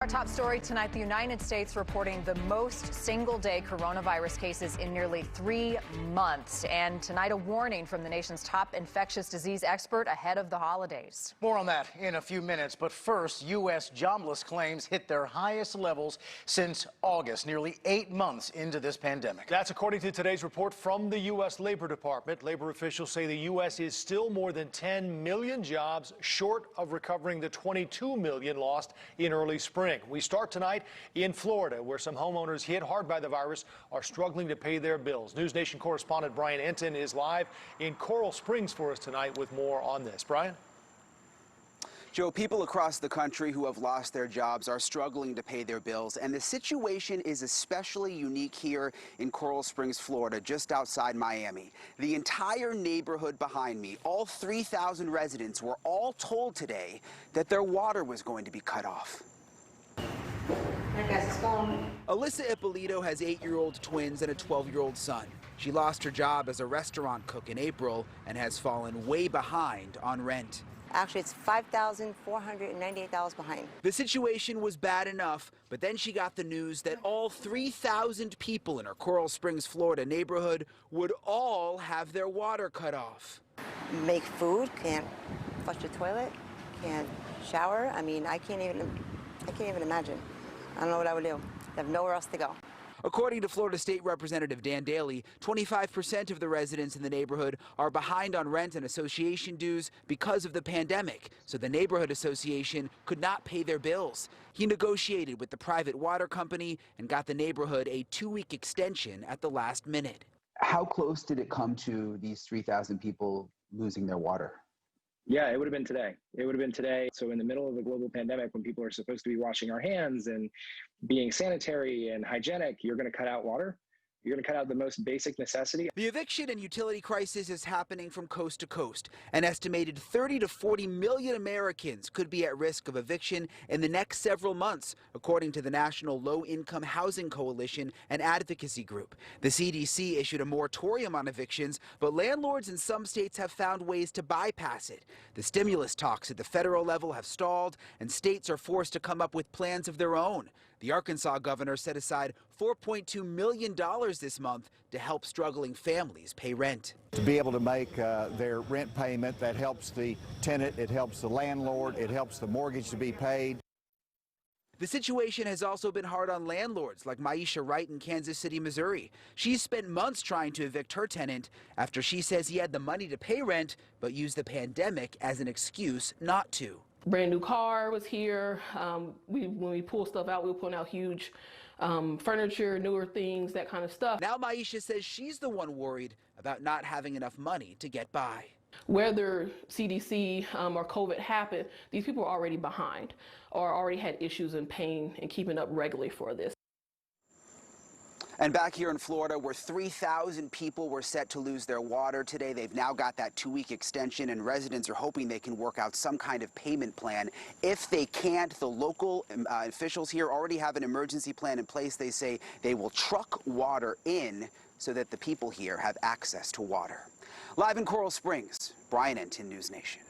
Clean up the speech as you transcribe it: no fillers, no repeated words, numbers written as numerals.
Our top story tonight, the United States reporting the most single-day coronavirus cases in nearly 3 months. And tonight, a warning from the nation's top infectious disease expert ahead of the holidays. More on that in a few minutes. But first, U.S. jobless claims hit their highest levels since August, nearly 8 months into this pandemic. That's according to today's report from the U.S. Labor Department. Labor officials say the U.S. is still more than 10 million jobs short of recovering the 22 million lost in early spring. We start tonight in Florida, where some homeowners hit hard by the virus are struggling to pay their bills. News Nation correspondent Brian Entin is live in Coral Springs for us tonight with more on this. Brian? Joe, people across the country who have lost their jobs are struggling to pay their bills, and the situation is especially unique here in Coral Springs, Florida, just outside Miami. The entire neighborhood behind me, all 3,000 residents, were all told today that their water was going to be cut off. Alyssa Ippolito has 8-year-old twins and a 12-year-old son. She lost her job as a restaurant cook in April and has fallen way behind on rent. Actually, it's $5,498 behind. The situation was bad enough, but then she got the news that all 3,000 people in her Coral Springs, Florida neighborhood would all have their water cut off. Make food, can't flush the toilet, can't shower. I mean, I can't even imagine. I don't know what I would do. I have nowhere else to go. According to Florida State Representative Dan Daly, 25% of the residents in the neighborhood are behind on rent and association dues because of the pandemic, so the neighborhood association could not pay their bills. He negotiated with the private water company and got the neighborhood a 2-week extension at the last minute. How close did it come to these 3,000 people losing their water? Yeah, it would have been today. It would have been today. So in the middle of a global pandemic, when people are supposed to be washing our hands and being sanitary and hygienic, you're going to cut out water. You're going to cut out the most basic necessity. The eviction and utility crisis is happening from coast to coast. An estimated 30 to 40 million Americans could be at risk of eviction in the next several months, according to the National Low-Income Housing Coalition and Advocacy Group. The CDC issued a moratorium on evictions, but landlords in some states have found ways to bypass it. The stimulus talks at the federal level have stalled, and states are forced to come up with plans of their own. The Arkansas governor set aside $4.2 million this month to help struggling families pay rent. To be able to make their rent payment, that helps the tenant, it helps the landlord, it helps the mortgage to be paid. The situation has also been hard on landlords like Maisha Wright in Kansas City, Missouri. She's spent months trying to evict her tenant after she says he had the money to pay rent but used the pandemic as an excuse not to. Brand new car was here. When we pull stuff out, we were pulling out huge furniture, newer things, that kind of stuff. Now Maisha says she's the one worried about not having enough money to get by. Whether CDC or COVID happened, these people are already behind or already had issues in paying and keeping up regularly for this. And back here in Florida, where 3,000 people were set to lose their water today, they've now got that 2-week extension, and residents are hoping they can work out some kind of payment plan. If they can't, the local officials here already have an emergency plan in place. They say they will truck water in so that the people here have access to water. Live in Coral Springs, Brian Entin, News Nation.